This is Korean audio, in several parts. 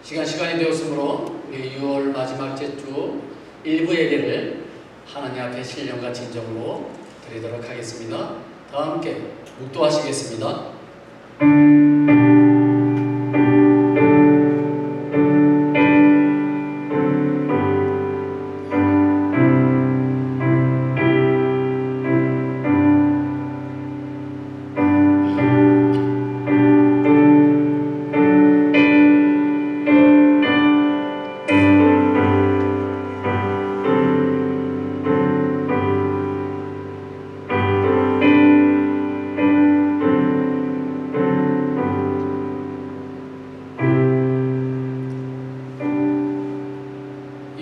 시간이 되었으므로 우리 6월 마지막 주 일부 예배를 하나님 앞에 신령과 진정으로 드리도록 하겠습니다. 다 함께 묵도하시겠습니다.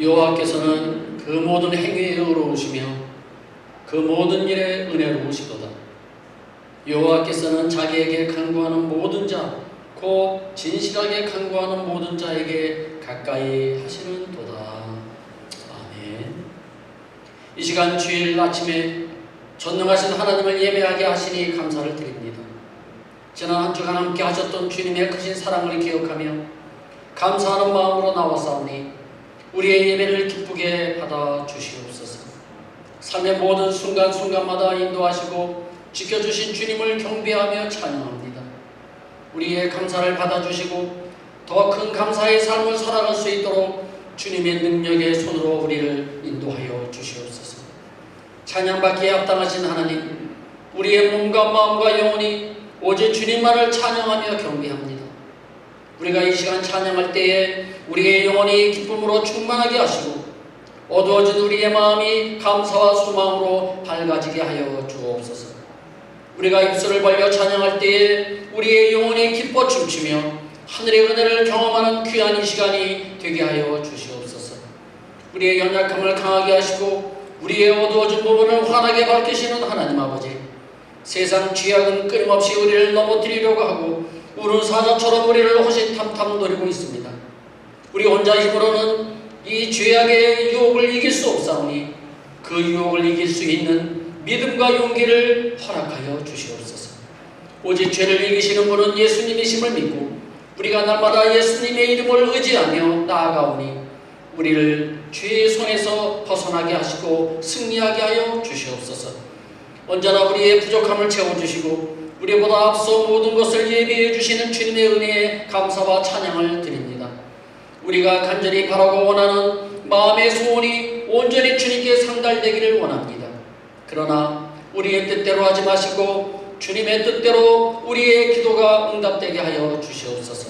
여호와께서는 그 모든 행위에 의로우시며 그 모든 일에 은혜로우시도다. 여호와께서는 자기에게 간구하는 모든 자, 곧 진실하게 간구하는 모든 자에게 가까이 하시는도다. 아멘. 이 시간 주일 아침에 전능하신 하나님을 예배하게 하시니 감사를 드립니다. 지난 한 주간 함께 하셨던 주님의 크신 사랑을 기억하며 감사하는 마음으로 나와사오니 우리의 예배를 기쁘게 받아 주시옵소서. 삶의 모든 순간순간마다 인도하시고 지켜주신 주님을 경배하며 찬양합니다. 우리의 감사를 받아주시고 더 큰 감사의 삶을 살아갈 수 있도록 주님의 능력의 손으로 우리를 인도하여 주시옵소서. 찬양받기에 합당하신 하나님, 우리의 몸과 마음과 영혼이 오직 주님만을 찬양하며 경배합니다. 우리가 이 시간 찬양할 때에 우리의 영혼이 기쁨으로 충만하게 하시고 어두워진 우리의 마음이 감사와 소망으로 밝아지게 하여 주옵소서. 우리가 입술을 벌려 찬양할 때에 우리의 영혼이 기뻐 춤추며 하늘의 은혜를 경험하는 귀한 이 시간이 되게 하여 주시옵소서. 우리의 연약함을 강하게 하시고 우리의 어두워진 부분을 환하게 밝히시는 하나님 아버지, 세상 죄악은 끊임없이 우리를 넘어뜨리려고 하고 우는 사자처럼 우리를 호시탐탐 노리고 있습니다. 우리 혼자 힘으로는 이 죄악의 유혹을 이길 수 없사오니 그 유혹을 이길 수 있는 믿음과 용기를 허락하여 주시옵소서. 오직 죄를 이기시는 분은 예수님이심을 믿고 우리가 날마다 예수님의 이름을 의지하며 나아가오니 우리를 죄의 손에서 벗어나게 하시고 승리하게 하여 주시옵소서. 언제나 우리의 부족함을 채워주시고 우리보다 앞서 모든 것을 예비해 주시는 주님의 은혜에 감사와 찬양을 드립니다. 우리가 간절히 바라고 원하는 마음의 소원이 온전히 주님께 상달되기를 원합니다. 그러나 우리의 뜻대로 하지 마시고 주님의 뜻대로 우리의 기도가 응답되게 하여 주시옵소서.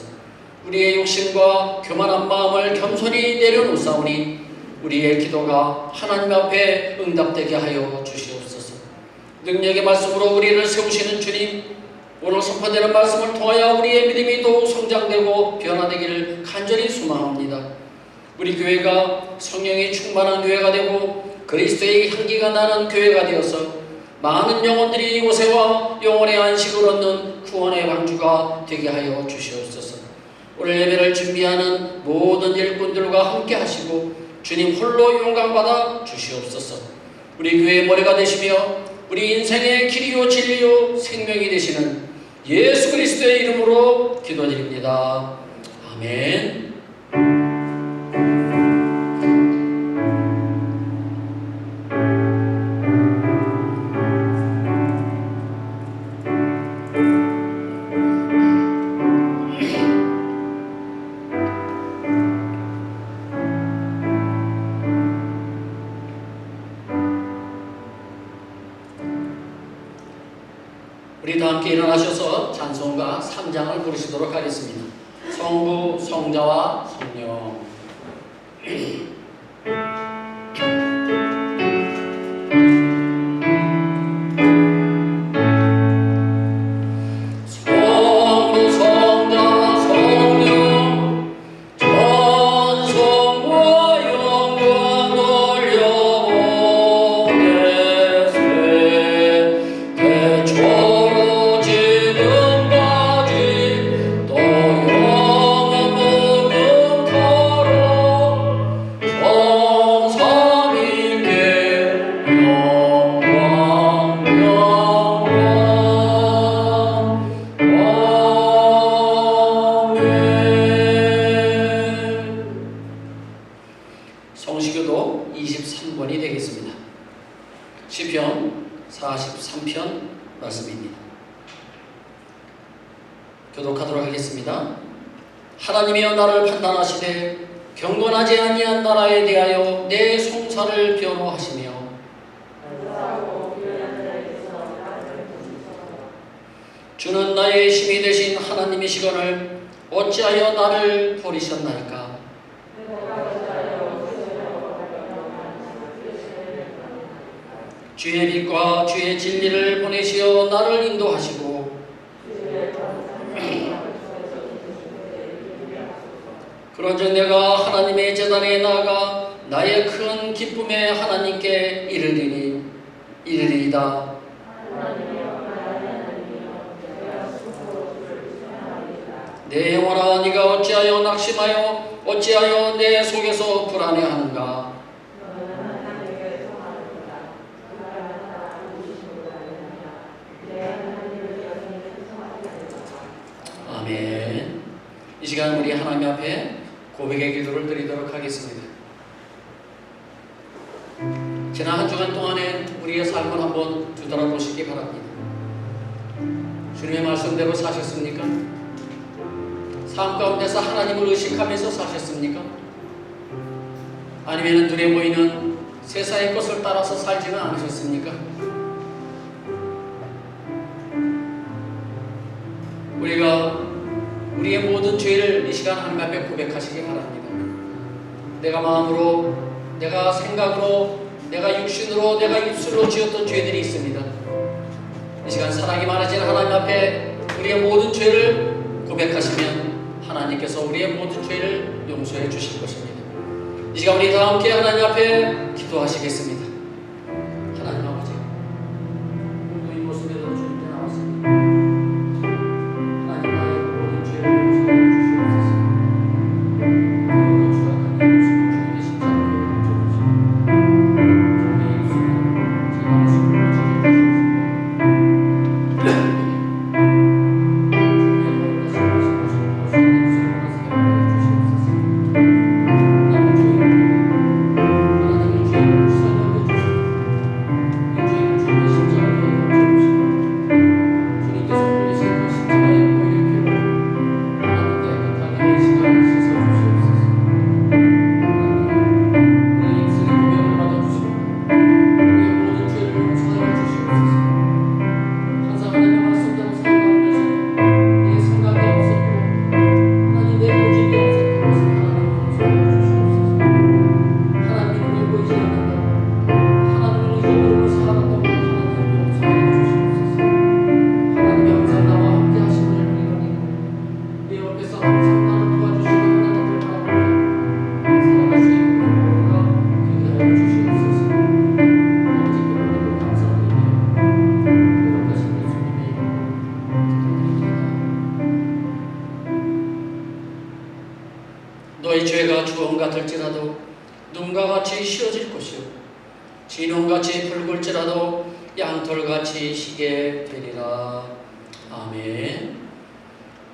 우리의 욕심과 교만한 마음을 겸손히 내려놓사오니 우리의 기도가 하나님 앞에 응답되게 하여 주시옵소서. 능력의 말씀으로 우리를 세우시는 주님, 오늘 선포되는 말씀을 통하여 우리의 믿음이 더욱 성장되고 변화되기를 간절히 소망합니다. 우리 교회가 성령이 충만한 교회가 되고 그리스도의 향기가 나는 교회가 되어서 많은 영혼들이 이곳에 와 영혼의 안식을 얻는 구원의 방주가 되게 하여 주시옵소서. 오늘 예배를 준비하는 모든 일꾼들과 함께 하시고 주님 홀로 영광받아 주시옵소서. 우리 교회의 머리가 되시며 우리 인생의 길이요 진리요 생명이 되시는 예수 그리스도의 이름으로 기도드립니다. 아멘. 우리 다 함께 일어나셔서 찬송가 3장을 부르시도록 하겠습니다. 성부, 성자와 성령. 43편 말씀입니다. 교독하도록 하겠습니다. 하나님이여 나를 판단하시되 경건하지 아니한 나라에 대하여 내 송사를 변호하시며 주는 나의 힘이 되신 하나님이시거늘 어찌하여 나를 버리셨나이까. 주의 빛과 주의 진리를 보내시어 나를 인도하시고 그런즉 내가 하나님의 제단에 나아가 나의 큰 기쁨의 하나님께 이르리이다. 내 영혼아 네가 어찌하여 낙심하여 어찌하여 내 속에서 불안해하는가. 아멘. 이 시간 우리 하나님 앞에 고백의 기도를 드리도록 하겠습니다. 지난 한 주간 동안에 우리의 삶을 한번 뒤돌아보시기 바랍니다. 주님의 말씀대로 사셨습니까? 삶 가운데서 하나님을 의식하면서 사셨습니까? 아니면 눈에 보이는 세상의 것을 따라서 살지는 않으셨습니까? 우리가 우리의 모든 죄를 이 시간 하나님 앞에 고백하시기 바랍니다. 내가 마음으로, 내가 생각으로, 내가 육신으로, 내가 입술로 지었던 죄들이 있습니다. 이 시간 사랑이 많으신 하나님 앞에 우리의 모든 죄를 고백하시면 하나님께서 우리의 모든 죄를 용서해 주실 것입니다. 이 시간 우리 다 함께 하나님 앞에 기도하시겠습니다. 하나님 아버지, 이 모습에도 주님께 나왔습니다. 하나님 나의 모든 죄를 용서해 주시옵소서. 그리고 주약한 이 모습을 주님의 십자가에 얹어주시고 주님의 입술로 제가 모습을 찢어주시옵소서. 너희 죄가 주홍 같을지라도 눈과 같이 쉬어질 것이요 진홍같이 붉을지라도 양털같이 희게 되리라. 아멘.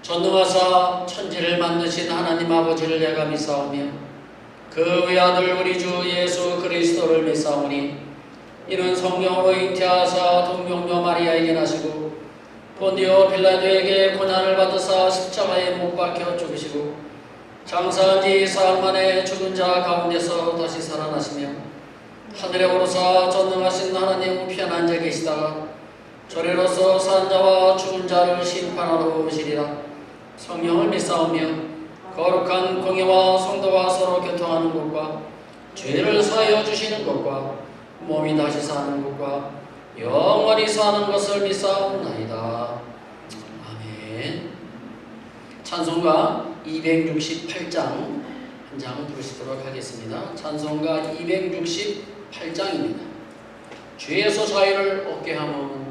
전능하사 천지를 만드신 하나님 아버지를 내가 믿사오며 그 외아들 우리 주 예수 그리스도를 믿사오니 이는 성령으로 잉태하사 동명녀 마리아에게 나시고 본디오 빌라도에게 고난을 받으사 십자가에 못 박혀 죽으시고 장사한 지 사흘 만에 죽은 자 가운데서 다시 살아나시며 하늘에 오르사 전능하신 하나님 우편 앉아 계시다가 저리로서 산 자와 죽은 자를 심판하러 오시리라. 성령을 믿사오며 거룩한 공예와 성도와 서로 교통하는 것과 죄를 사하여 주시는 것과 몸이 다시 사는 것과 영원히 사는 것을 믿사옵나이다. 아멘. 찬송가 268장 한 장 부르시도록 하겠습니다. 찬송가 268장입니다. 죄에서 자유를 얻게 하면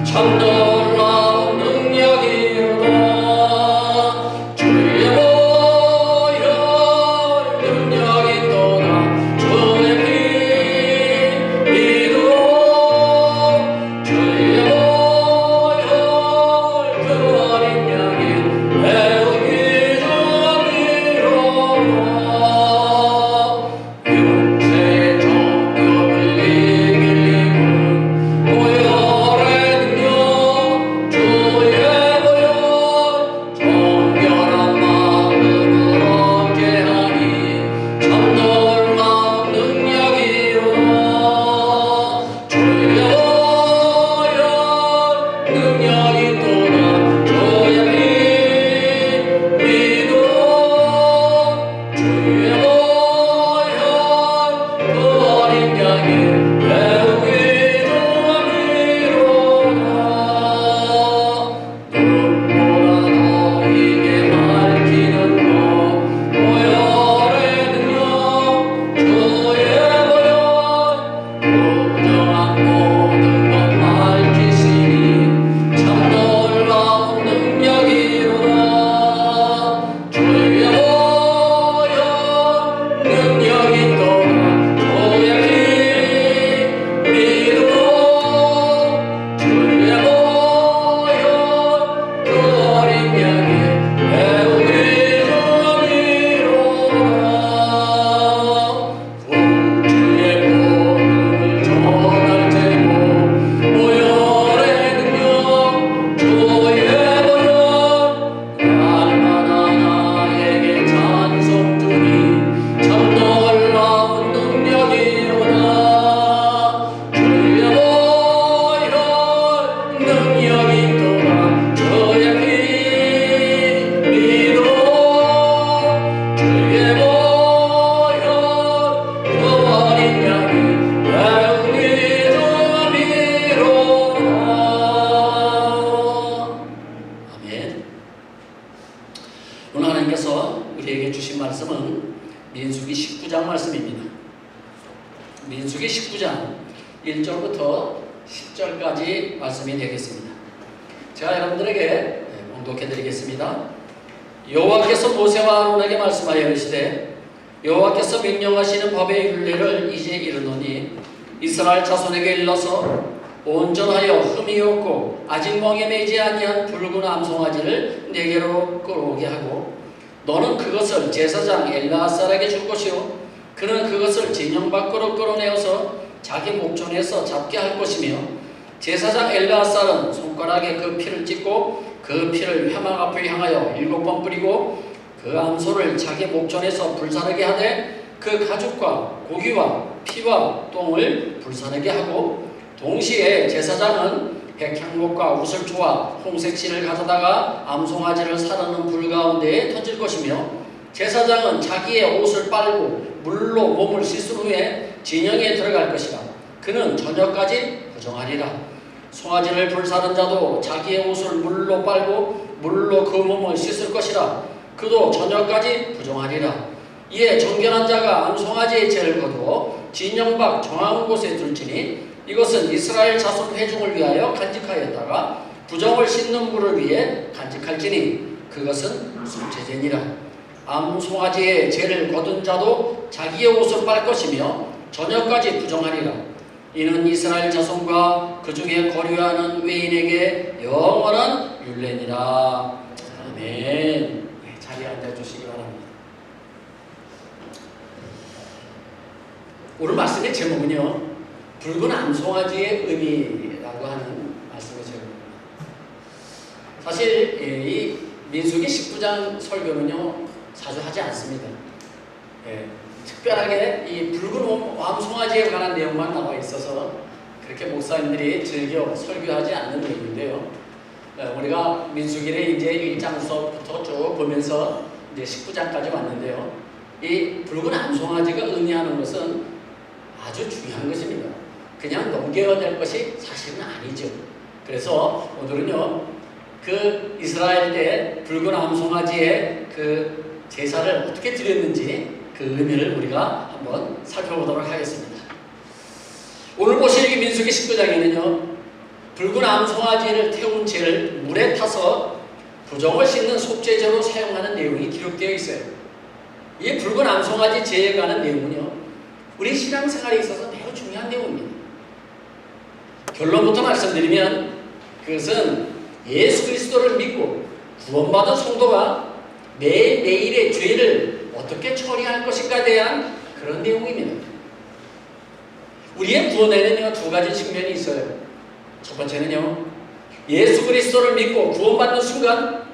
참 놀라운 능력이로다. 주여 19장 1절부터 10절까지 말씀이 되겠습니다. 제가 여러분들에게 봉독해 드리겠습니다. 여호와께서 모세와 아론에게 말씀하여 이르시되 여호와께서 명령하시는 법의 율례를 이제 이르노니 이스라엘 자손에게 일러서 온전하여 흠이 없고 아직 멍에 매지 아니한 붉은 암송아지를 내게로 끌어오게 하고 너는 그것을 제사장 엘르아살에게 줄 것이요 그는 그것을 진영 밖으로 끌어내어서 자기 목전에서 잡게 할 것이며 제사장 엘르아살은 손가락에 그 피를 찍고 그 피를 회막 앞을 향하여 7번 뿌리고 그 암소를 자기 목전에서 불사르게 하되 그 가죽과 고기와 피와 똥을 불사르게 하고 동시에 제사장은 백향목과 우슬초와 홍색실을 가져다가 암송아지를 사르는 불 가운데에 던질 것이며 제사장은 자기의 옷을 빨고 물로 몸을 씻은 후에 진영에 들어갈 것이라. 그는 저녁까지 부정하리라. 송아지를 불사른 자도 자기의 옷을 물로 빨고 물로 그 몸을 씻을 것이라. 그도 저녁까지 부정하리라. 이에 정결한 자가 암송아지의 죄를 거두어 진영 밖 정한 곳에 둘지니 이것은 이스라엘 자손 회중을 위하여 간직하였다가 부정을 씻는 물을 위해 간직할지니 그것은 속죄제니라. 암송아지의 죄를 거둔 자도 자기의 옷을 빨 것이며 저녁까지 부정하리라. 이는 이스라엘 자손과 그 중에 거류하는 외인에게 영원한 율례니라. 아멘. 자리에 앉아주시기 바랍니다. 오늘 말씀의 제목은요, 붉은 암송아지의 의미라고 하는 말씀의 제목입니다. 사실 이 민수기 19장 설교는요 자주 하지 않습니다. 특별하게 이 붉은 암송아지에 관한 내용만 나와 있어서 그렇게 목사님들이 즐겨 설교하지 않는 내용인데요. 우리가 민수기를 이제 1장서부터 쭉 보면서 이제 19장까지 왔는데요. 이 붉은 암송아지가 의미하는 것은 아주 중요한 것입니다. 그냥 넘겨야 될 것이 사실은 아니죠. 그래서 오늘은요, 그 이스라엘 때 붉은 암송아지의 그 제사를 어떻게 드렸는지 그 의미를 우리가 한번 살펴보도록 하겠습니다. 오늘 보실 이 민수기 19장에는요, 붉은 암송아지를 태운 죄를 물에 타서 부정을 씻는 속죄제로 사용하는 내용이 기록되어 있어요. 이 붉은 암송아지 제에 관한 내용은요, 우리 신앙생활에 있어서 매우 중요한 내용입니다. 결론부터 말씀드리면 그것은 예수 그리스도를 믿고 구원받은 성도가 매일매일의 죄를 어떻게 처리할 것인가에 대한 그런 내용입니다. 우리의 구원에는요, 두 가지 측면이 있어요. 첫 번째는요, 예수 그리스도를 믿고 구원받는 순간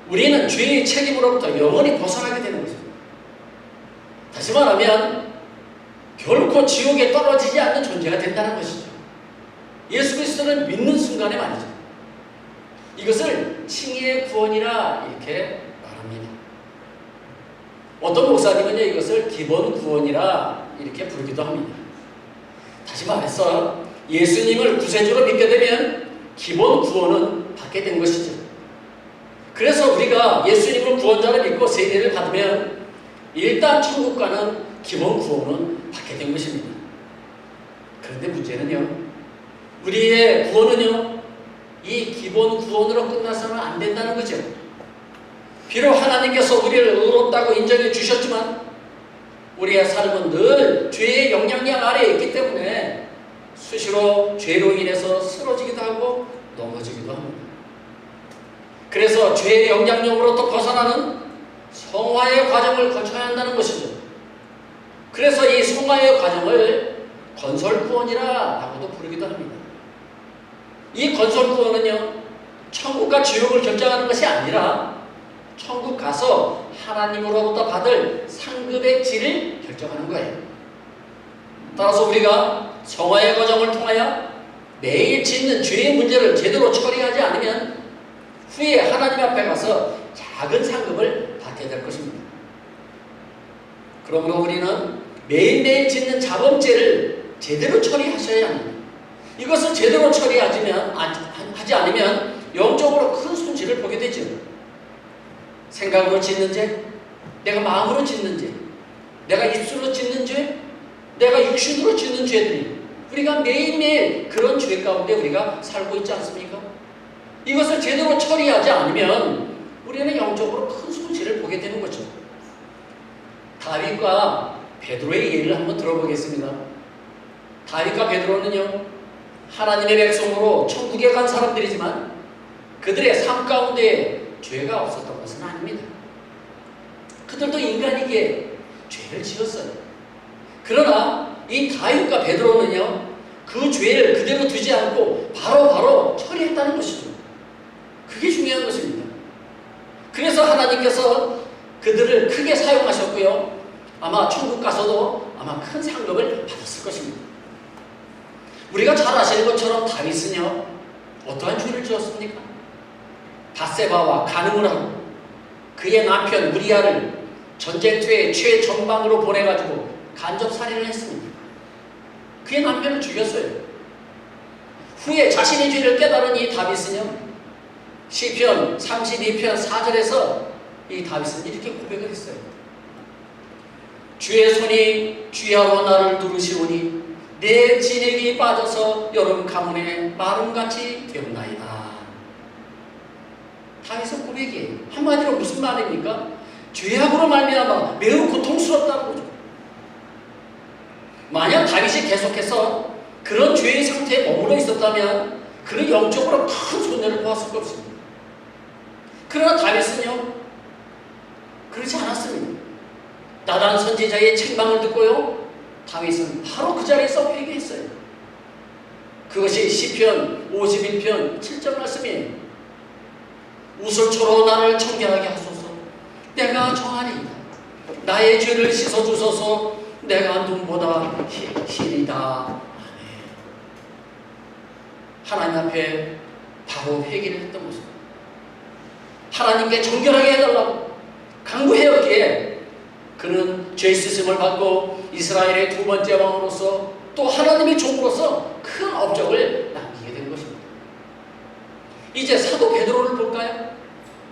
우리는 죄의 책임으로부터 영원히 벗어나게 되는 것입니다. 다시 말하면 결코 지옥에 떨어지지 않는 존재가 된다는 것이죠. 예수 그리스도를 믿는 순간에 말이죠. 이것을 칭의의 구원이라 이렇게 말합니다. 어떤 목사님은요, 이것을 기본 구원이라 이렇게 부르기도 합니다. 다시 말해서 예수님을 구세주로 믿게 되면 기본 구원은 받게 된 것이죠. 그래서 우리가 예수님을 구원자로 믿고 세례를 받으면 일단 천국 가는 기본 구원은 받게 된 것입니다. 그런데 문제는요, 우리의 구원은요, 이 기본 구원으로 끝나서는 안 된다는 거죠. 비록 하나님께서 우리를 의롭다고 인정해 주셨지만 우리의 삶은 늘 죄의 영향력 아래에 있기 때문에 수시로 죄로 인해서 쓰러지기도 하고 넘어지기도 합니다. 그래서 죄의 영향력으로부터 벗어나는 성화의 과정을 거쳐야 한다는 것이죠. 그래서 이 성화의 과정을 건설구원이라고도 부르기도 합니다. 이 건설구원은요, 천국과 지옥을 결정하는 것이 아니라 천국 가서 하나님으로부터 받을 상급의 질을 결정하는 거예요. 따라서 우리가 성화의 과정을 통하여 매일 짓는 죄의 문제를 제대로 처리하지 않으면 후에 하나님 앞에 가서 작은 상급을 받게 될 것입니다. 그러므로 우리는 매일매일 짓는 자범죄를 제대로 처리하셔야 합니다. 이것을 제대로 처리하지 않으면 영적으로 큰 손실을 보게 되죠. 생각으로 짓는 죄, 내가 마음으로 짓는 죄, 내가 입술로 짓는 죄, 내가 육신으로 짓는 죄들이 우리가 매일매일 그런 죄 가운데 우리가 살고 있지 않습니까? 이것을 제대로 처리하지 않으면 우리는 영적으로 큰 손실을 보게 되는 거죠. 다윗과 베드로의 예를 한번 들어보겠습니다. 다윗과 베드로는요, 하나님의 백성으로 천국에 간 사람들이지만 그들의 삶 가운데 죄가 없었던 것은 아닙니다. 그들도 인간이기에 죄를 지었어요. 그러나 이 다윗과 베드로는요, 그 죄를 그대로 두지 않고 바로바로 처리했다는 것이죠. 그게 중요한 것입니다. 그래서 하나님께서 그들을 크게 사용하셨고요, 아마 천국 가서도 아마 큰 상급을 받았을 것입니다. 우리가 잘 아시는 것처럼 다윗은요, 어떠한 죄를 지었습니까? 밧세바와 간음을 하고 그의 남편 우리아를 전쟁터에 최전방으로 보내가지고 간접살인을 했습니다. 그의 남편을 죽였어요. 후에 자신의 죄를 깨달은 이 다윗은요, 시편 32편 4절에서 이 다윗은 이렇게 고백을 했어요. 주의 손이 주야로 나를 누르시오니 내 진액이 빠져서 여름 가문에 마름같이 되었나이다. 다윗의 고백이에요. 한마디로 무슨 말입니까? 죄악으로 말미암아 매우 고통스럽다는 거죠. 만약 다윗이 계속해서 그런 죄의 상태에 머물러 있었다면 그는 영적으로 큰 손해를 보았을 것입니다. 그러나 다윗은요, 그렇지 않았습니다. 나단 선지자의 책망을 듣고요, 다윗은 바로 그 자리에서 회개했어요. 그것이 시편 51편 7절 말씀이에요. 우슬초로 나를 청결하게 하소서. 내가 정하리이다. 나의 죄를 씻어주소서. 내가 눈보다 희리다. 하나님 앞에 바로 회개를 했던 것입니다. 하나님께 정결하게 해달라고 강구해였기에 그는 죄 씻음을 받고 이스라엘의 두 번째 왕으로서 또 하나님의 종으로서 큰 업적을 남기게 된 것입니다. 이제 사도 베드로를 볼까요?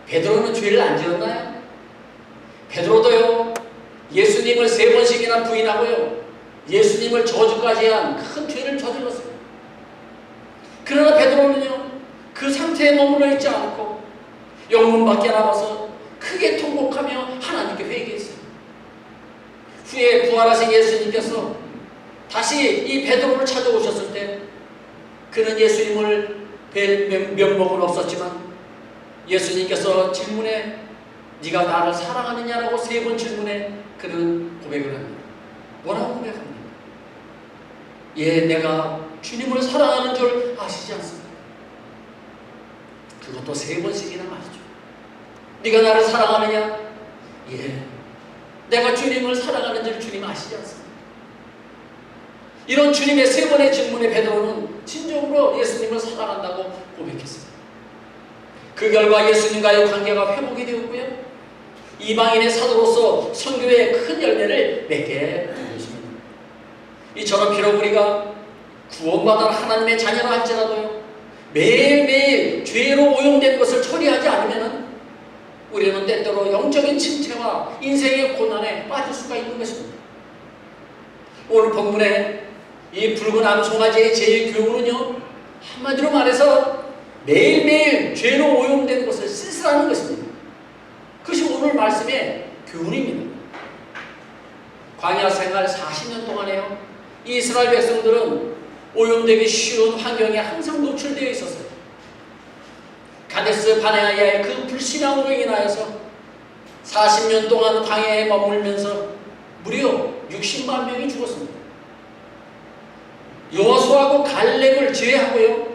베드로는 죄를 안 지었나요? 베드로도요, 예수님을 3번씩이나 부인하고요, 예수님을 저주까지 한 큰 죄를 저질렀습니다. 그러나 베드로는요, 그 상태에 머물러 있지 않고 영문 밖에 나가서 크게 통곡하며 하나님께 회개했어요. 후에 부활하신 예수님께서 다시 이 베드로를 찾아오셨을 때 그는 예수님을 뵐 면목은 없었지만 예수님께서 질문에 네가 나를 사랑하느냐라고 3번 질문에 그는 고백을 합니다. 뭐라고 고백합니까? 예, 내가 주님을 사랑하는 줄 아시지 않습니까? 그것도 3번씩이나 말이죠. 네가 나를 사랑하느냐? 예, 내가 주님을 사랑하는 줄 주님 아시지 않습니까? 이런 주님의 3번의 질문에 베드로는 진정으로 예수님을 사랑한다고 고백했습니다. 그 결과 예수님과의 관계가 회복이 되었고요, 이방인의 사도로서 선교의 큰 열매를 맺게 된 것입니다. 이처럼 비록 우리가 구원받은 하나님의 자녀라 할지라도요, 매일매일 죄로 오염된 것을 처리하지 않으면 우리는 때때로 영적인 침체와 인생의 고난에 빠질 수가 있는 것입니다. 오늘 본문에 이 붉은 암송아지의 제1교훈은요, 한마디로 말해서 매일매일 죄로 오염된 것을 씻으라는 것입니다. 그것이 오늘 말씀의 교훈입니다. 광야 생활 40년 동안에요, 이 이스라엘 백성들은 오염되기 쉬운 환경에 항상 노출되어 있었어요. 가데스 바네아야의 그 불신앙으로 인하여서 40년 동안 광야에 머물면서 무려 60만 명이 죽었습니다. 여호수아하고 갈렙을 제외하고요,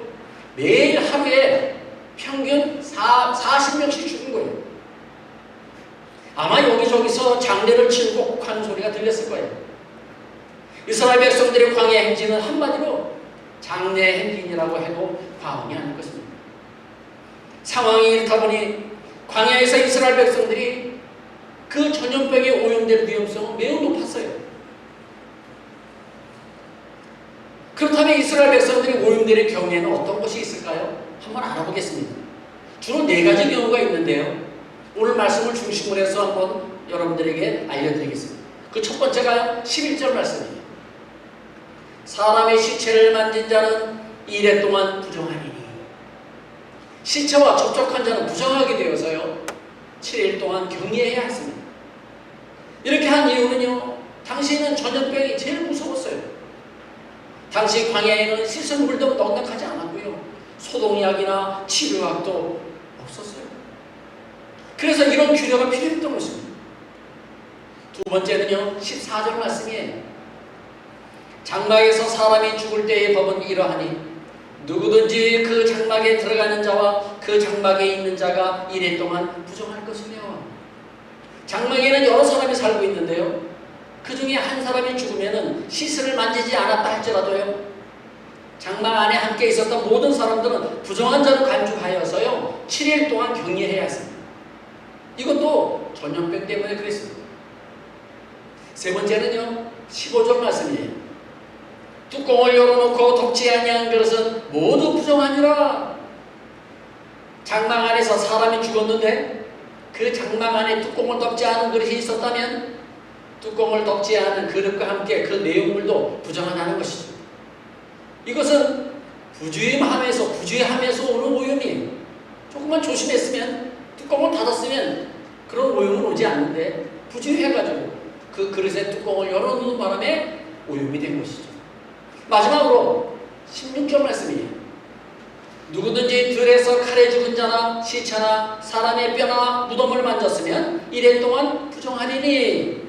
매일 하루에 평균 40명씩 죽은 거예요. 아마 여기저기서 장례를 치르고 하는 소리가 들렸을 거예요. 이스라엘 백성들의 광야 행진은 한마디로 장례 행진이라고 해도 과언이 아닐 것입니다. 상황이 이렇다 보니 광야에서 이스라엘 백성들이 그 전염병에 오염될 위험성은 매우 높았어요. 그렇다면 이스라엘 백성들이 오염되는 경우에는 어떤 것이 있을까요? 한번 알아보겠습니다. 주로 4가지 경우가 있는데요, 오늘 말씀을 중심으로 해서 한번 여러분들에게 알려드리겠습니다. 그 첫 번째가 11절 말씀이에요. 사람의 시체를 만진 자는 이래 동안 부정하리니. 시체와 접촉한 자는 부정하게 되어서요 7일 동안 격리해야 했습니다. 이렇게 한 이유는요, 당시에는 전염병이 제일 무서웠어요. 당시 광야에는 씻은 물도 넉넉하지 않았고요, 소독약이나 치료약도 없었어요. 그래서 이런 규례가 필요했던 것입니다. 두 번째는요, 14절 말씀이에요. 장막에서 사람이 죽을 때의 법은 이러하니 누구든지 그 장막에 들어가는 자와 그 장막에 있는 자가 이래 동안 부정할 것이며. 장막에는 여러 사람이 살고 있는데요, 그 중에 한 사람이 죽으면 시신을 만지지 않았다 할지라도요 장막 안에 함께 있었던 모든 사람들은 부정한 자로 간주하여서요 7일 동안 격리해야 했습니다. 이것도 전염병 때문에 그랬습니다. 세 번째는요 15절 말씀이에요. 뚜껑을 열어놓고 덮지 아니한 그릇은 모두 부정하니라. 장막 안에서 사람이 죽었는데 그 장막 안에 뚜껑을 덮지 않은 그릇이 있었다면 뚜껑을 덮지 않은 그릇과 함께 그 내용물도 부정하다는 것이죠. 이것은 부주의함에서 오는 오염이에요. 조금만 조심했으면, 뚜껑을 닫았으면 그런 오염은 오지 않는데 부주의해가지고 그 그릇에 뚜껑을 열어놓는 바람에 오염이 된 것이죠. 마지막으로 16절 말씀이에요. 누구든지 들에서 칼에 죽은 자나 시체나 사람의 뼈나 무덤을 만졌으면 이래 동안 부정하리니.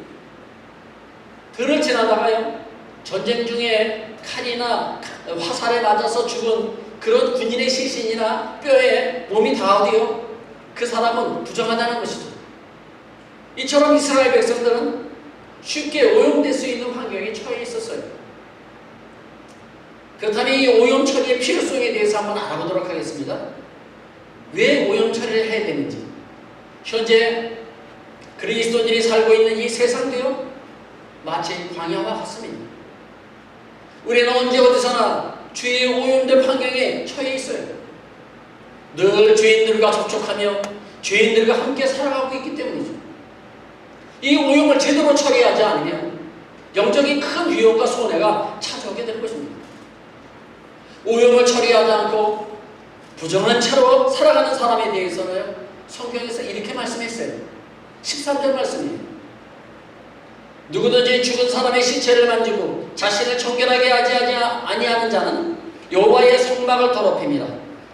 들을 지나다가요 전쟁 중에 칼이나 화살에 맞아서 죽은 그런 군인의 시신이나 뼈에 몸이 닿아도요 그 사람은 부정하다는 것이죠. 이처럼 이스라엘 백성들은 쉽게 오염될 수 있는 환경에 처해 있었어요. 그렇다면 이 오염 처리의 필요성에 대해서 한번 알아보도록 하겠습니다. 왜 오염 처리를 해야 되는지. 현재 그리스도인들이 살고 있는 이 세상도요 마치 광야와 같습니다. 우리는 언제 어디서나 죄의 오염된 환경에 처해 있어요. 늘 죄인들과 접촉하며 죄인들과 함께 살아가고 있기 때문이죠. 이 오염을 제대로 처리하지 않으면 영적인 큰 위험과 손해가 찾아오게 될 것입니다. 오염을 처리하지 않고 부정한 채로 살아가는 사람에 대해서는 성경에서 이렇게 말씀했어요. 13절 말씀이에요. 누구든지 죽은 사람의 시체를 만지고 자신을 정결하게 하지 아니하는 자는 여호와의 성막을 더럽힙니다.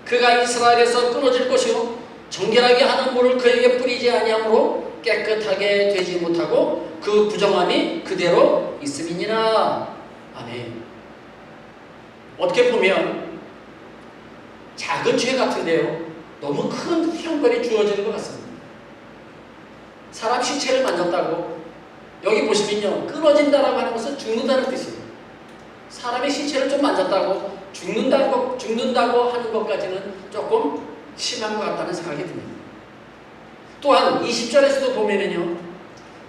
그가 이스라엘에서 끊어질 것이요 정결하게 하는 물을 그에게 뿌리지 아니하므로 깨끗하게 되지 못하고 그 부정함이 그대로 있음이니라. 아멘. 어떻게 보면 작은 죄 같은데요 너무 큰 형벌이 주어지는 것 같습니다. 사람 시체를 만졌다고, 여기 보시면요 끊어진다라고 하는 것은 죽는다는 뜻이에요. 사람의 시체를 좀 만졌다고 죽는다고 하는 것까지는 조금 심한 것 같다는 생각이 듭니다. 또한 20절에서도 보면은요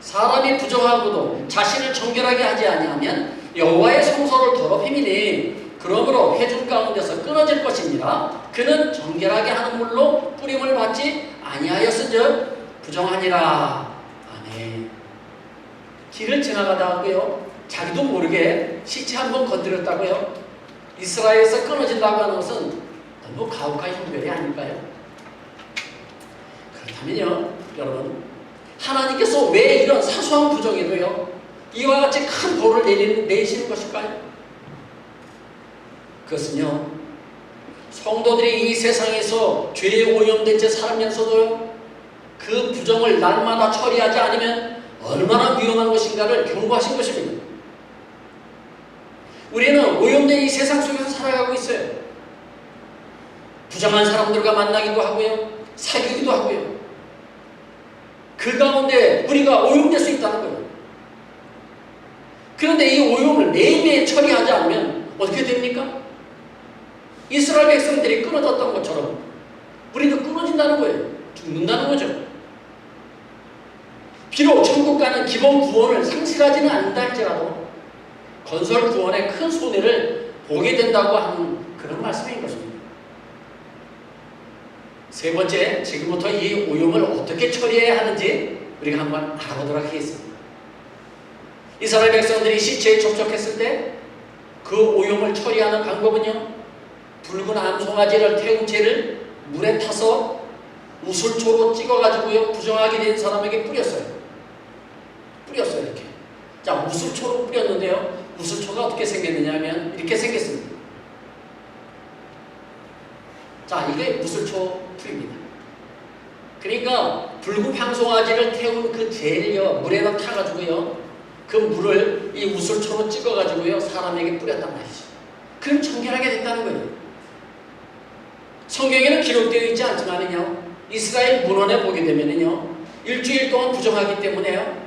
사람이 부정하고도 자신을 정결하게 하지 아니하면 여호와의 성소를 더럽힘이니 그러므로 회중 가운데서 끊어질 것이니라. 그는 정결하게 하는 물로 뿌림을 받지 아니하였은즉 부정하니라. 아멘. 길을 지나가다가요 자기도 모르게 시체 한번 건드렸다고요 이스라엘에서 끊어진다고 하는 것은 너무 가혹한 형벌이 아닐까요? 그렇다면요 여러분, 하나님께서 왜 이런 사소한 부정에도요 이와 같이 큰 벌을 내리시는 것일까요? 그것은요 성도들이 이 세상에서 죄에 오염된 채 살면서도 그 부정을 날마다 처리하지 않으면 얼마나 위험한 것인가를 경고하신 것입니다. 우리는 오염된 이 세상 속에서 살아가고 있어요. 부정한 사람들과 만나기도 하고요 사귀기도 하고요 그 가운데 우리가 오염될 수 있다는 거예요. 그런데 이 오염을 매일매일 처리하지 않으면 어떻게 됩니까? 이스라엘 백성들이 끊어졌던 것처럼 우리도 끊어진다는 거예요. 죽는다는 거죠. 비록 천국 가는 기본 구원을 상실하지는 않는다 할지라도 건설 구원의 큰 손해를 보게 된다고 하는 그런 말씀인 것입니다. 세 번째, 지금부터 이 오염을 어떻게 처리해야 하는지 우리가 한번 알아보도록 하겠습니다. 이스라엘 백성들이 시체에 접촉했을 때 그 오염을 처리하는 방법은요, 붉은 암송아지를 태운 채를 물에 타서 우슬초로 찍어가지고요, 부정하게 된 사람에게 뿌렸어요. 이렇게. 자, 우슬초로 뿌렸는데요, 우슬초가 어떻게 생겼느냐 하면 이렇게 생겼습니다. 자, 이게 우슬초 풀입니다. 그러니까 붉은 황송아지를 태운 그 젤을요, 물에다 타가지고요, 그 물을 이 우슬초로 찍어가지고요, 사람에게 뿌렸단 말이죠. 그럼 청결하게 됐다는 거예요. 성경에는 기록되어 있지 않지만은요, 이스라엘 문헌에 보게 되면은요, 일주일 동안 부정하기 때문에요,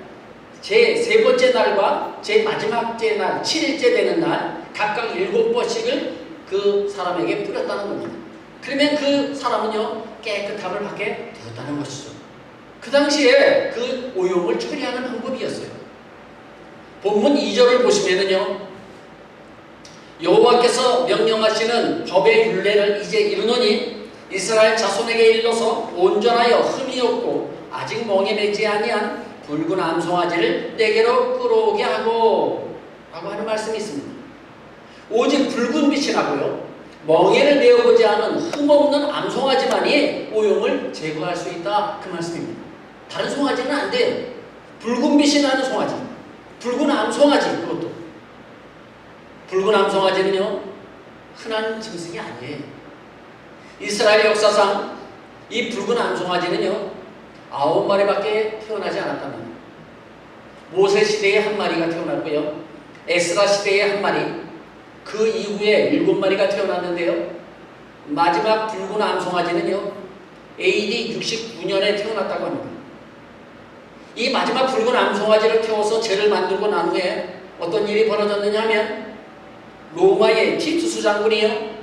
제 세 번째 날과 제 마지막째 날, 7일째 되는 날 각각 7번씩을 그 사람에게 뿌렸다는 겁니다. 그러면 그 사람은요, 깨끗함을 받게 되었다는 것이죠. 그 당시에 그 오염을 처리하는 방법이었어요. 본문 2절을 보시면은요, 여호와께서 명령하시는 법의 율례를 이제 이루노니 이스라엘 자손에게 일러서 온전하여 흠이 없고 아직 멍에 매지 아니한 붉은 암송아지를 내게로 끌어오게 하고 라고 하는 말씀이 있습니다. 오직 붉은 빛이 나고요, 멍에를 메어보지 않은 흠없는 암송아지만이 오염을 제거할 수 있다, 그 말씀입니다. 다른 송아지는 안 돼요. 붉은 빛이 나는 송아지, 붉은 암송아지, 그것도 붉은 암송아지는요, 흔한 짐승이 아니에요. 이스라엘 역사상 이 붉은 암송아지는요, 9마리밖에 태어나지 않았답니다. 모세 시대에 1마리가 태어났고요, 에스라 시대에 1마리, 그 이후에 7마리가 태어났는데요, 마지막 붉은 암송아지는요, AD 69년에 태어났다고 합니다. 이 마지막 붉은 암송아지를 태워서 죄를 만들고 난 후에 어떤 일이 벌어졌느냐 하면, 로마의 티투스 장군이요,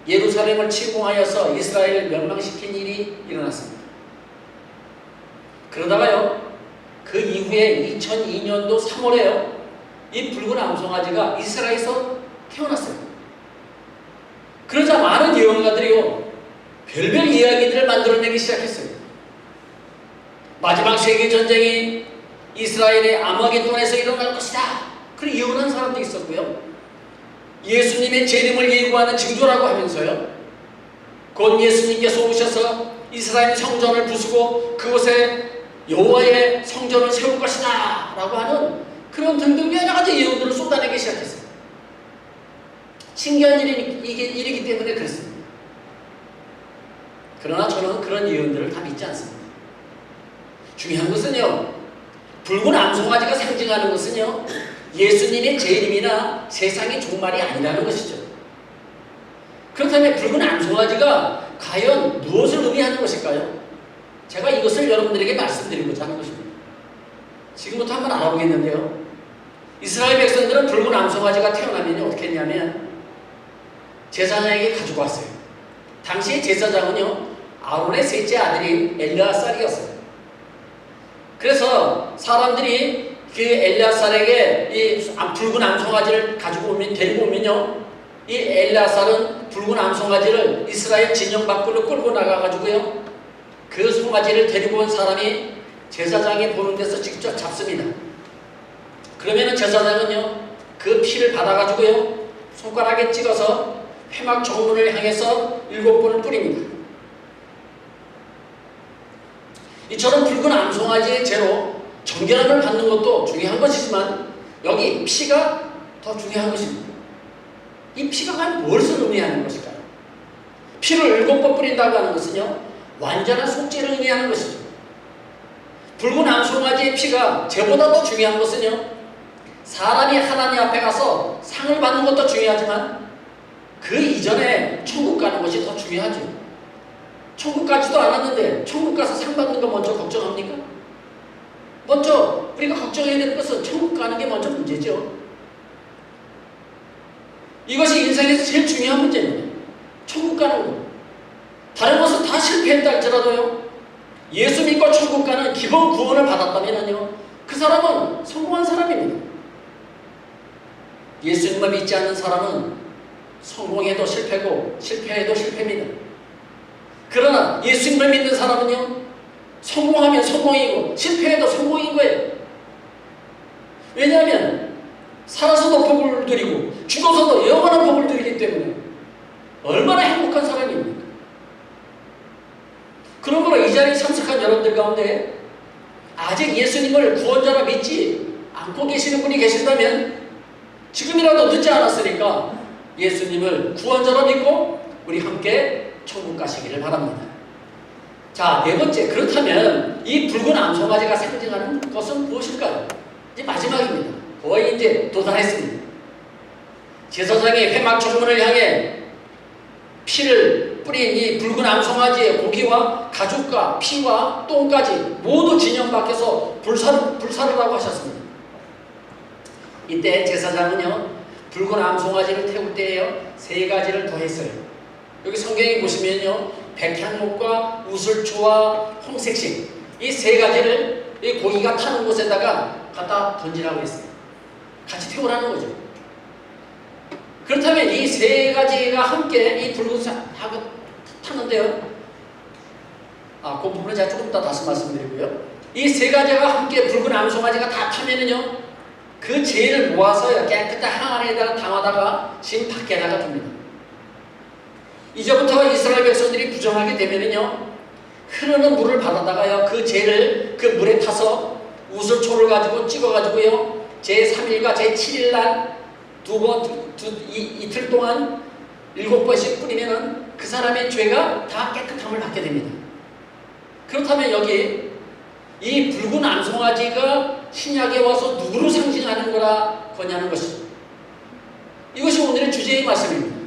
예루살렘을 침공하여서 이스라엘을 멸망시킨 일이 일어났습니다. 그러다가요, 그 이후에 2002년도 3월에요, 이 붉은 암송아지가 이스라엘에서 태어났어요. 그러자 많은 예언가들이요, 별별 이야기들을 만들어내기 시작했어요. 마지막 세계전쟁이 이스라엘의 아마겟돈에서 일어날 것이다, 그런 예언한 사람도 있었고요, 예수님의 재림을 예고하는 징조라고 하면서요, 곧 예수님께서 오셔서 이스라엘 성전을 부수고 그곳에 여호와의 성전을 세울 것이다 라고 하는 그런 등등 여러 가지 예언들을 쏟아내기 시작했어요. 신기한 일이기 때문에 그렇습니다. 그러나 저는 그런 예언들을 다 믿지 않습니다. 중요한 것은요, 붉은 암송아지가 상징하는 것은요, 예수님의 재림이나 세상의 종말이 아니라는 것이죠. 그렇다면 붉은 암송아지가 과연 무엇을 의미하는 것일까요? 제가 이것을 여러분들에게 말씀드리고자 하는 것입니다. 지금부터 한번 알아보겠는데요, 이스라엘 백성들은 붉은 암송아지가 태어나면 어떻게 했냐면 제사장에게 가지고 왔어요. 당시의 제사장은요, 아론의 셋째 아들인 엘르아살이었어요. 그래서 사람들이 그 엘르아살에게 이 붉은 암송아지를 가지고 오면, 데리고 오면요, 이 엘르아살은 붉은 암송아지를 이스라엘 진영 밖으로 끌고 나가가지고요, 그 송아지를 데리고 온 사람이 제사장이 보는 데서 직접 잡습니다. 그러면은 제사장은요, 그 피를 받아가지고요, 손가락에 찍어서 회막 정문을 향해서 7번을 뿌립니다. 이처럼 붉은 암송아지의 죄로 정결함을 받는 것도 중요한 것이지만 여기 피가 더 중요한 것입니다. 이 피가 과연 무엇을 의미하는 것일까요? 피를 7번 뿌린다고 하는 것은요, 완전한 속죄를 의미하는 것이죠. 붉은 암송아지의 피가 죄보다 더 중요한 것은요, 사람이 하나님 앞에 가서 상을 받는 것도 중요하지만 그 이전에 천국 가는 것이 더 중요하죠. 천국 가지도 않았는데 천국 가서 상 받는 거 먼저 걱정합니까? 먼저 우리가 걱정해야 되는 것은 천국 가는 게 먼저 문제죠. 이것이 인생에서 제일 중요한 문제입니다. 천국 가는 거. 다른 것은 다 실패했다 할지라도요, 예수 믿고 천국 가는 기본 구원을 받았다면요, 그 사람은 성공한 사람입니다. 예수님만 믿지 않는 사람은 성공해도 실패고 실패해도 실패입니다. 그러나 예수님을 믿는 사람은요, 성공하면 성공이고 실패해도 성공인 거예요. 왜냐하면 살아서도 복을 누리고 죽어서도 영원한 복을 누리기 때문에 얼마나 행복한 사람입니까? 그러므로 이 자리에 참석한 여러분들 가운데 아직 예수님을 구원자로 믿지 않고 계시는 분이 계신다면 지금이라도 늦지 않았으니까 예수님을 구원자로 믿고 우리 함께 천국 가시기를 바랍니다. 자, 네 번째, 그렇다면 이 붉은 암송아지가 상징하는 것은 무엇일까요? 이제 마지막입니다. 거의 이제 도달했습니다. 제사장이 회막 정문을 향해 피를 뿌린 이 붉은 암송아지의 고기와 가죽과 피와 똥까지 모두 진영 밖에서 불사르라고 하셨습니다. 이때 제사장은요, 붉은 암송아지를 태울 때에요, 세 가지를 더했어요. 여기 성경에 보시면요, 백향목과 우슬초와 홍색식, 이 세 가지를 이 고기가 타는 곳에다가 갖다 던지라고 했어요. 같이 태우라는 거죠. 그렇다면 이 세 가지가 함께 이 붉은 하고 타는데요. 그 부분은 제가 조금 이따 다시 말씀드리고요. 이 세 가지가 함께 붉은 암송아지가 다 타면은요, 그 재를 모아서 깨끗한 항 안에다가 담아다가 진 밖에다가 둡니다. 이제부터 이스라엘 백성들이 부정하게 되면은요, 흐르는 물을 받아다가요, 그 재를 그 물에 타서 우슬초를 가지고 찍어가지고요, 제3일과 제7일 날 이틀 동안 7번씩 뿌리면은 그 사람의 죄가 다 깨끗함을 받게 됩니다. 그렇다면 여기 이 붉은 암송아지가 신약에 와서 누구를 상징하는 거라 거냐는 것이죠. 이것이 오늘의 주제의 말씀입니다.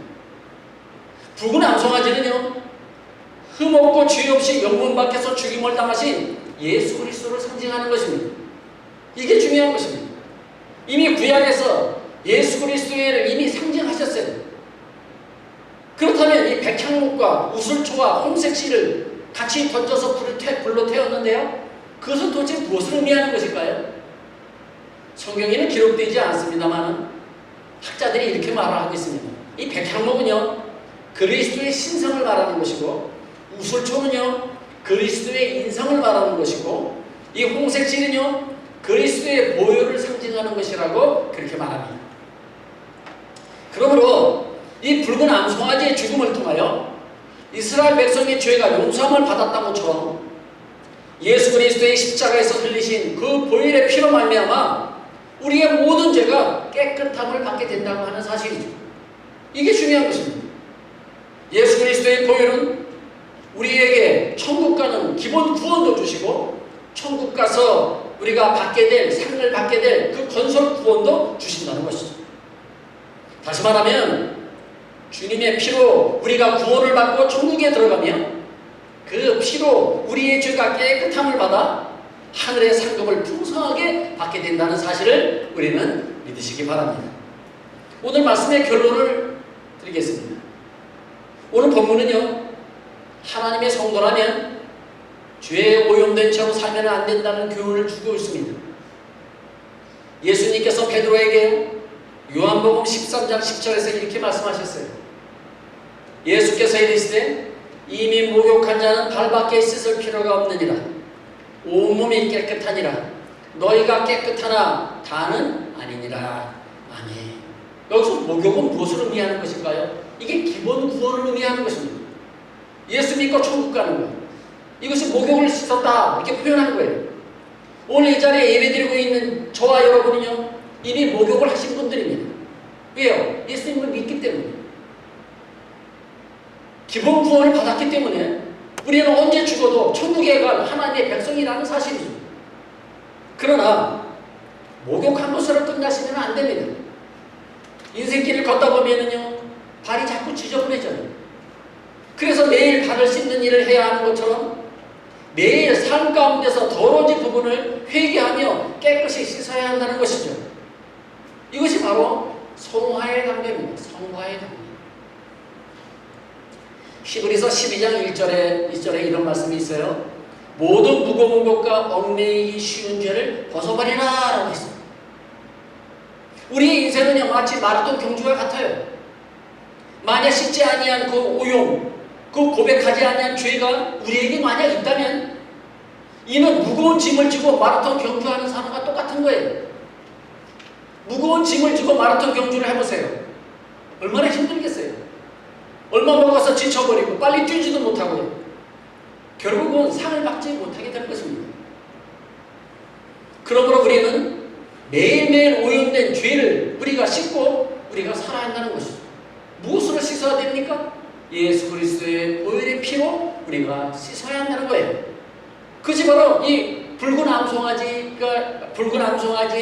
붉은 암송아지는요, 흠없고 죄 없이 영문 밖에서 죽임을 당하신 예수 그리스도를 상징하는 것입니다. 이게 중요한 것입니다. 이미 구약에서 예수 그리스도를 이미 상징하셨어요. 그렇다면 이 백향목과 우슬초와 홍색실을 같이 던져서 불로 태웠는데요, 그것은 도대체 무엇을 의미하는 것일까요? 성경에는 기록되지 않습니다만 학자들이 이렇게 말하고 있습니다. 이 백향목은요, 그리스도의 신성을 말하는 것이고, 우슬초는요, 그리스도의 인성을 말하는 것이고, 이 홍색실은요, 그리스도의 보혈을 상징하는 것이라고 그렇게 말합니다. 그러므로 이 붉은 암송아지의 죽음을 통하여 이스라엘 백성의 죄가 용서함을 받았던 것처럼 예수 그리스도의 십자가에서 흘리신 그 보혈의 피로 말미암아 우리의 모든 죄가 깨끗함을 받게 된다고 하는 사실이죠. 이게 중요한 것입니다. 예수 그리스도의 보혈은 우리에게 천국 가는 기본 구원도 주시고, 천국 가서 우리가 받게 될, 상을 받게 될 그 건설 구원도 주신다는 것이죠. 다시 말하면 주님의 피로 우리가 구원을 받고 천국에 들어가면 그 피로 우리의 죄가 깨끗함을 받아 하늘의 상급을 풍성하게 받게 된다는 사실을 우리는 믿으시기 바랍니다. 오늘 말씀의 결론을 드리겠습니다. 오늘 본문은요, 하나님의 성도라면 죄에 오염된 채로 살면 안 된다는 교훈을 주고 있습니다. 예수님께서 베드로에게 요한복음 13장 10절에서 이렇게 말씀하셨어요. 예수께서 이르시되 이미 목욕한 자는 발밖에 씻을 필요가 없느니라. 온몸이 깨끗하니라. 너희가 깨끗하나 다는 아니니라. 아멘. 여기서 목욕은 무엇을 의미하는 것일까요? 이게 기본 구원을 의미하는 것입니다. 예수 믿고 천국 가는 거예요. 이것이 목욕을 씻었다 이렇게 표현한 거예요. 오늘 이 자리에 예배드리고 있는 저와 여러분은요, 이미 목욕을 하신 분들입니다. 왜요? 예수님을 믿기 때문에. 기본 구원을 받았기 때문에 우리는 언제 죽어도 천국에 갈 하나님의 백성이라는 사실이죠. 그러나 목욕한 것으로 끝나시면 안 됩니다. 인생길을 걷다 보면은요, 발이 자꾸 지저분해져요. 그래서 매일 발을 씻는 일을 해야 하는 것처럼 매일 삶 가운데서 더러워진 부분을 회개하며 깨끗이 씻어야 한다는 것이죠. 이것이 바로 성화의 단계입니다. 성화의 단계. 히브리서 12장 1절에 이런 말씀이 있어요. 모든 무거운 것과 얽매이기 쉬운 죄를 벗어버리라 라고 했어요. 우리의 인생은요, 마치 마라톤 경주와 같아요. 만약 씻지 아니한 그 오용, 그 고백하지 아니한 죄가 우리에게 만약 있다면 이는 무거운 짐을 지고 마라톤 경주하는 사람과 똑같은 거예요. 무거운 짐을 지고 마라톤 경주를 해보세요. 얼마나 힘들겠어요. 얼마 먹어서 지쳐버리고 빨리 뛰지도 못하고요. 결국은 상을 받지 못하게 될 것입니다. 그러므로 우리는 매일매일 오염된 죄를 우리가 씻고 우리가 살아야 한다는 것이죠. 무엇으로 씻어야 됩니까? 예수 그리스도의 보혈의 피로 우리가 씻어야 한다는 거예요. 그것이 바로 이 붉은 암송아지의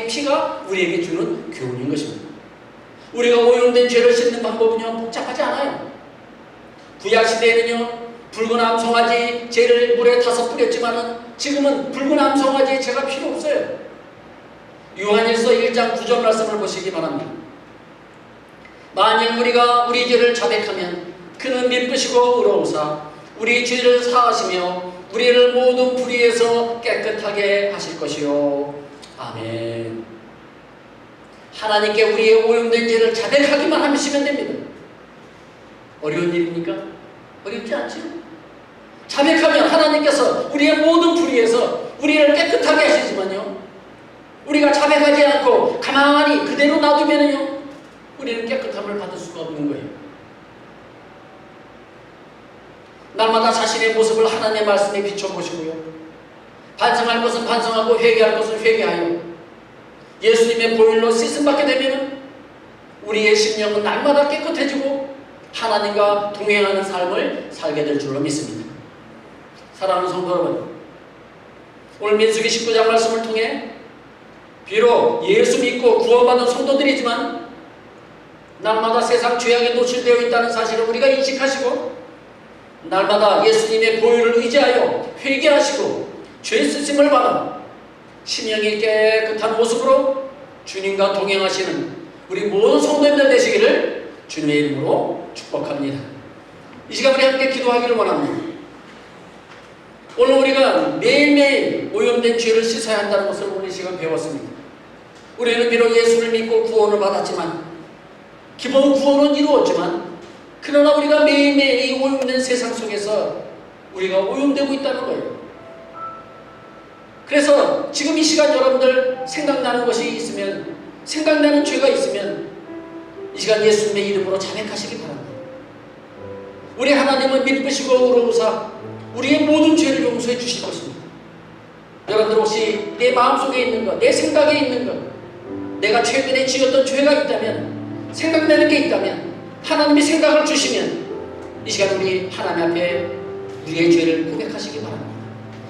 피가 우리에게 주는 교훈인 것입니다. 우리가 오염된 죄를 씻는 방법은요, 복잡하지 않아요. 구약시대에는요, 붉은 암송아지 죄를 물에 타서 뿌렸지만은 지금은 붉은 암송아지 죄가 필요 없어요. 요한일서 1장 9절 말씀을 보시기 바랍니다. 만일 우리가 우리 죄를 자백하면 그는 미쁘시고 의로우사 우리 죄를 사하시며 우리를 모든 불의에서 깨끗하게 하실 것이요. 아멘. 하나님께 우리의 오염된 죄를 자백하기만 하시면 됩니다. 어려운 일입니까? 어렵지 않죠? 자백하면 하나님께서 우리의 모든 불의에서 우리를 깨끗하게 하시지만요, 우리가 자백하지 않고 가만히 그대로 놔두면요, 우리는 깨끗함을 받을 수가 없는 거예요. 날마다 자신의 모습을 하나님의 말씀에 비춰보시고요, 반성할 것은 반성하고 회개할 것은 회개하여 예수님의 보혈로 씻음받게 되면 우리의 심령은 날마다 깨끗해지고 하나님과 동행하는 삶을 살게 될 줄로 믿습니다. 사랑하는 성도 여러분, 오늘 민수기 19장 말씀을 통해 비록 예수 믿고 구원받은 성도들이지만 날마다 세상 죄악에 노출되어 있다는 사실을 우리가 인식하시고 날마다 예수님의 보혈을 의지하여 회개하시고 죄 쓰심을 받아 심령이 깨끗한 모습으로 주님과 동행하시는 우리 모든 성도님들 되시기를 주님의 이름으로 축복합니다. 이 시간 우리 함께 기도하기를 원합니다. 오늘 우리가 매일매일 오염된 죄를 씻어야 한다는 것을 오늘 이 시간 배웠습니다. 우리는 비록 예수를 믿고 구원을 받았지만, 기본 구원은 이루었지만, 그러나 우리가 매일매일 이 오염된 세상 속에서 우리가 오염되고 있다는 거예요. 그래서 지금 이 시간 여러분들 생각나는 것이 있으면, 생각나는 죄가 있으면 이 시간 예수님의 이름으로 자백하시기 바랍니다. 우리 하나님은 미쁘시고 의로우사 우리의 모든 죄를 용서해 주실 것입니다. 여러분들 혹시 내 마음속에 있는 것, 내 생각에 있는 것, 내가 최근에 지었던 죄가 있다면, 생각나는 게 있다면 하나님이 생각을 주시면 이 시간 우리 하나님 앞에 우리의 죄를 고백하시기 바랍니다.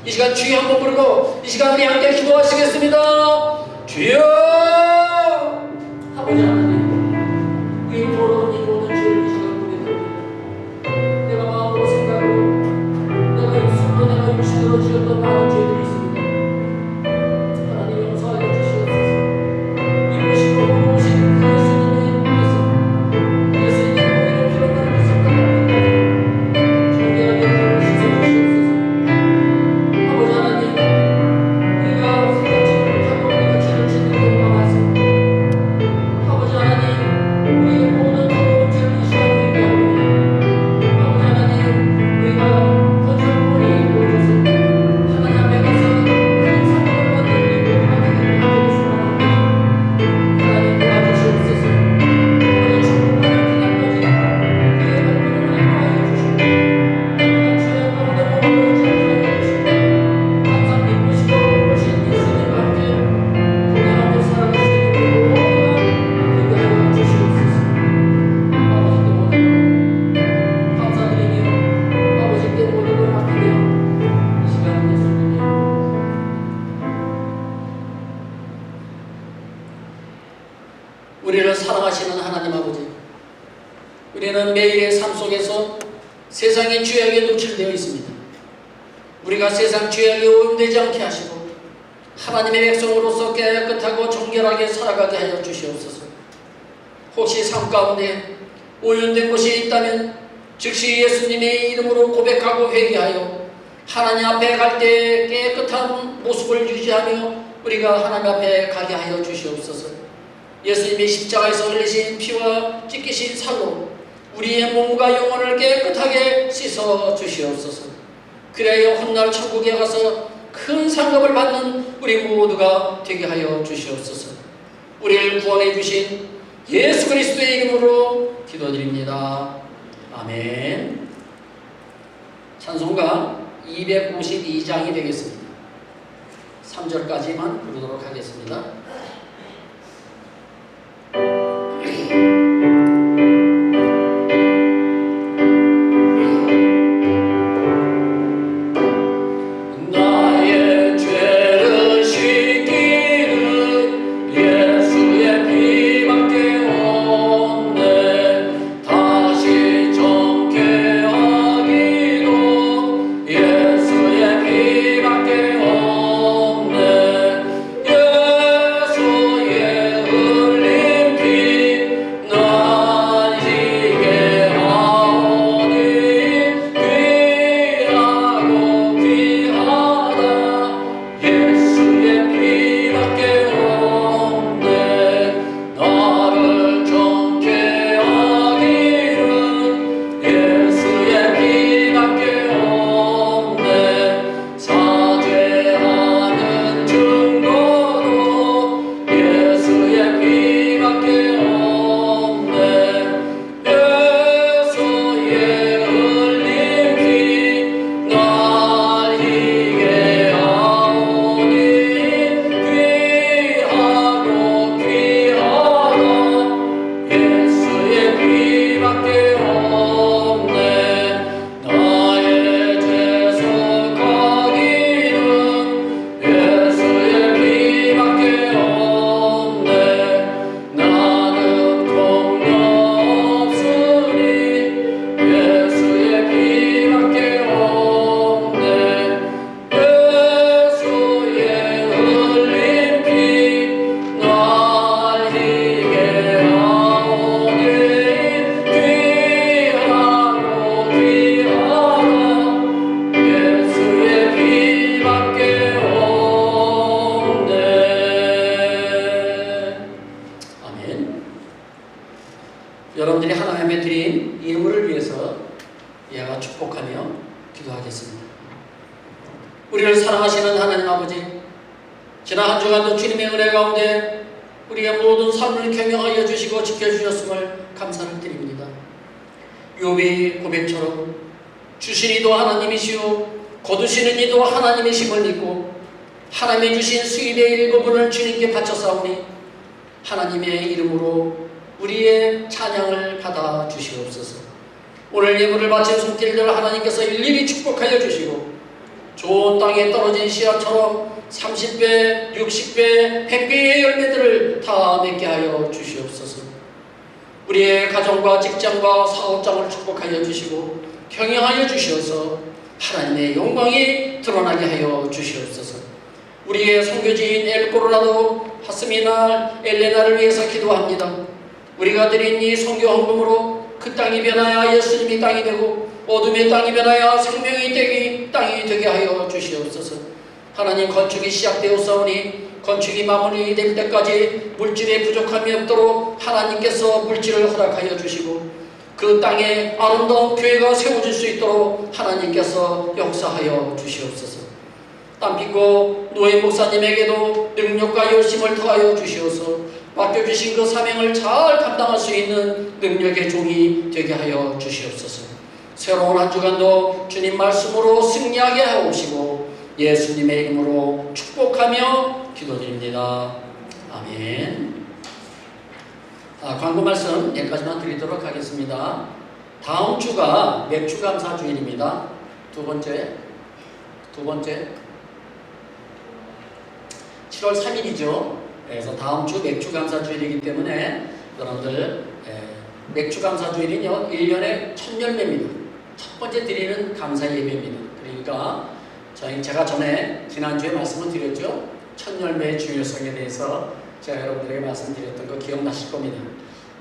이 시간 주여 한번 부르고 이 시간 우리 함께 기도하시겠습니다. 주여! 아버지 하나님, 우리 모르는 이 모든 죄를 이 시간 고백합니다. 내가 마음으로 생각으로, 내가 입술로, 내가 육신으로 지었던 많은 죄들이 있습니다. 하나님 용서하여 주시옵소서. 이쁘시고 의로우신 그 예수님의 이름에서 예수님의 보혈의 피로 나를 섞어달라고 정결하게 우리를 씻어주시옵소서. 아버지 하나님, 우리가 생각지도 못하고 우리가 죄를 짓는 경우가 많습니다. 아버지 하나님, 우리의 모든 더러운 죄를 이 시간 회개하오니 아버지 하나님, 우리가 거짓말이 이루어져서 하나님 앞에 가서 큰 상급을 받는 우리 모두가 되기를 간절히 소원합니다. 하나님 도와주시옵소서. 아버지 축복하는 그날까지 그의 발걸음을 인도하여 주시고 우리가 죄악 가운데 머물지 않게 하여 주시고 항상 미쁘시고 의로우신 예수님과 함께 동행하며 살아가시는 우리 모두가 되게 하여 주시옵소서. 아버지께 모든 것 감사드리며 아버지께 모든 걸 맡기며 이 시간 예수님의 우리를 사랑하시는 하나님 아버지, 우리는 매일의 삶 속에서 세상의 죄악에 노출되어 있습니다. 우리가 세상 죄악에 오염되지 않게 하시고 하나님의 백성으로서 깨끗하고 정결하게 살아가게 하여 주시옵소서. 혹시 삶 가운데 오염된 것이 있다면 즉시 예수님의 이름으로 고백하고 회개하여 하나님 앞에 갈 때 깨끗한 모습을 유지하며 우리가 하나님 앞에 가게 하여 주시옵소서. 예수님이 십자가에서 흘리신 피와 찢기신 살로 우리의 몸과 영혼을 깨끗하게 씻어 주시옵소서. 그래야 훗날 천국에 가서 큰 상급을 받는 우리 모두가 되게 하여 주시옵소서. 우리를 구원해 주신 예수 그리스도의 이름으로 기도드립니다. 아멘. 찬송가 252장이 되겠습니다. 3절까지만 부르도록 하겠습니다. 여러분들이 하나님의 드린 예물을 위해서 예가 축복하며 기도하겠습니다. 우리를 사랑하시는 하나님 아버지, 지난 한 주간도 주님의 은혜 가운데 우리의 모든 삶을 경영하여 주시고 지켜주셨음을 감사를 드립니다. 욥의 고백처럼 주신 이도 하나님이시오 거두시는 이도 하나님이심을 믿고 하나님이 주신 수입의 일부분을 주님께 바쳐사오니 하나님의 이름으로 우리의 찬양을 받아 주시옵소서. 오늘 예물을 바친 손길들 하나님께서 일일이 축복하여 주시고 좋은 땅에 떨어진 씨앗처럼 30배, 60배, 100배의 열매들을 다 맺게 하여 주시옵소서. 우리의 가정과 직장과 사업장을 축복하여 주시고 경영하여 주시어서 하나님의 영광이 드러나게 하여 주시옵소서. 우리의 선교지인 엘코로라도 하스미나 엘레나를 위해서 기도합니다. 우리가 드린 이 선교 헌금으로 그 땅이 변하여 예수님이 땅이 되고 어둠의 땅이 변하여 생명의 땅이 되게 하여 주시옵소서. 하나님, 건축이 시작되었사오니 건축이 마무리될 때까지 물질의 부족함이 없도록 하나님께서 물질을 허락하여 주시고 그 땅에 아름다운 교회가 세워질 수 있도록 하나님께서 역사하여 주시옵소서. 땅 빚고 노예 목사님에게도 능력과 열심을 더하여 주시어서 맡겨주신 그 사명을 잘 감당할 수 있는 능력의 종이 되게 하여 주시옵소서. 새로운 한 주간도 주님 말씀으로 승리하게 하옵시고 예수님의 이름으로 축복하며 기도드립니다. 아멘. 광고 말씀 여기까지만 드리도록 하겠습니다. 다음 주가 맥주감사 주일입니다. 두 번째 7월 3일이죠. 그래서 다음 주 맥주감사 주일이기 때문에 여러분들 맥주감사 주일은요 1년에 첫 열매입니다. 첫 번째 드리는 감사 예배입니다. 그러니까 제가 전에 지난주에 말씀을 드렸죠. 첫 열매의 중요성에 대해서 제가 여러분들에게 말씀드렸던 거 기억나실 겁니다.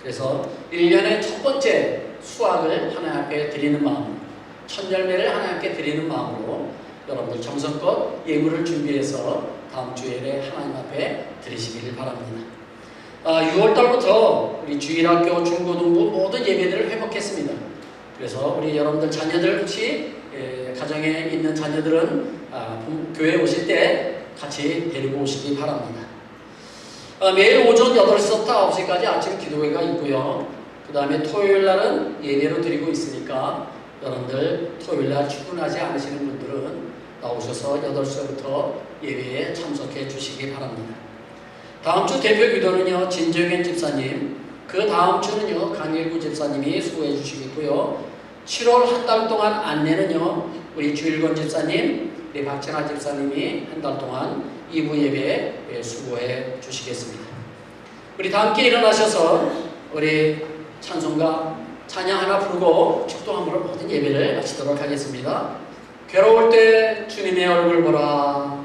그래서 1년의 첫 번째 수확을 하나님 앞에 드리는 마음으로, 첫 열매를 하나님 앞에 드리는 마음으로 여러분들 정성껏 예물을 준비해서 다음 주일에 하나님 앞에 드리시기를 바랍니다. 6월달부터 우리 주일학교, 중고등부 모든 예배들을 회복했습니다. 그래서 우리 여러분들 자녀들 혹시 가정에 있는 자녀들은 교회 오실 때 같이 데리고 오시기 바랍니다. 매일 오전 8시부터 9시까지 아침 기도회가 있고요. 그 다음에 토요일 날은 예배로 드리고 있으니까 여러분들 토요일 날 출근하지 않으시는 분들은 나오셔서 8시부터 예배에 참석해 주시기 바랍니다. 다음 주 대표 기도는요, 진정현 집사님, 그 다음 주는요, 강일구 집사님이 수고해 주시겠고요. 7월 한 달 동안 안내는요, 우리 주일권 집사님, 우리 박찬하 집사님이 한 달 동안 2부 예배에 수고해 주시겠습니다. 우리 다 함께 일어나셔서 우리 찬송가 찬양 하나 부르고 축도함으로 모든 예배를 마치도록 하겠습니다. 괴로울 때 주님의 얼굴 보라.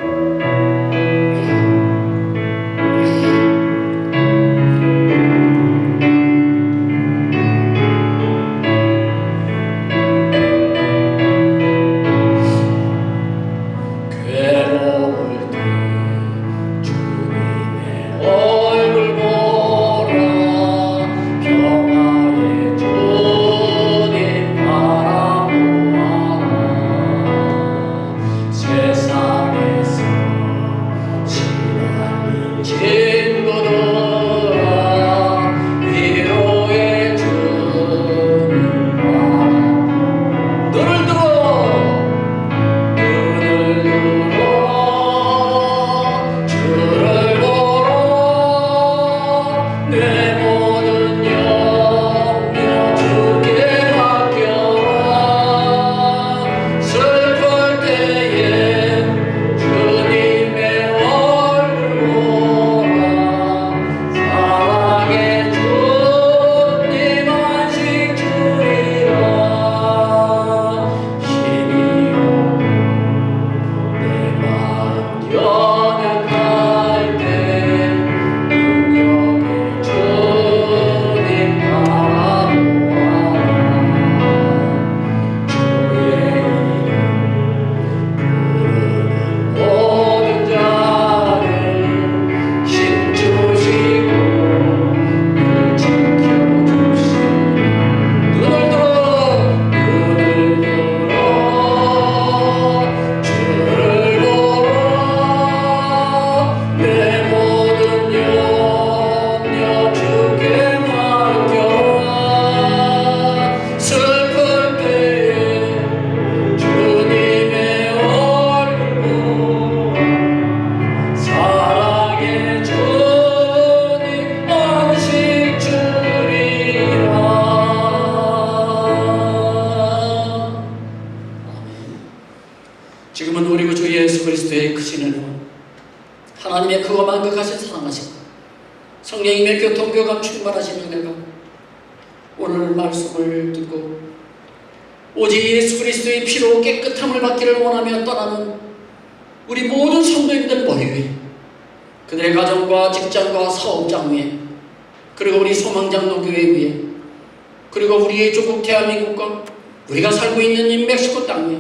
지금은 우리 구주 예수 그리스도의 크신 은혜와 하나님의 그와 만극하신 사랑하심과 성령님의 교통교감 충만하신 은혜가 오늘 말씀을 듣고 오직 예수 그리스도의 피로 깨끗함을 받기를 원하며 떠나는 우리 모든 성도님들 머리 위에, 그들의 가정과 직장과 사업장 위에, 그리고 우리 소망장로교회 위에, 그리고 우리의 조국 대한민국과 우리가 살고 있는 이 멕시코 땅 위에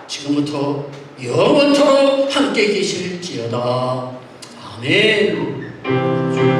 지금부터 영원토록 함께 계실지어다. 아멘.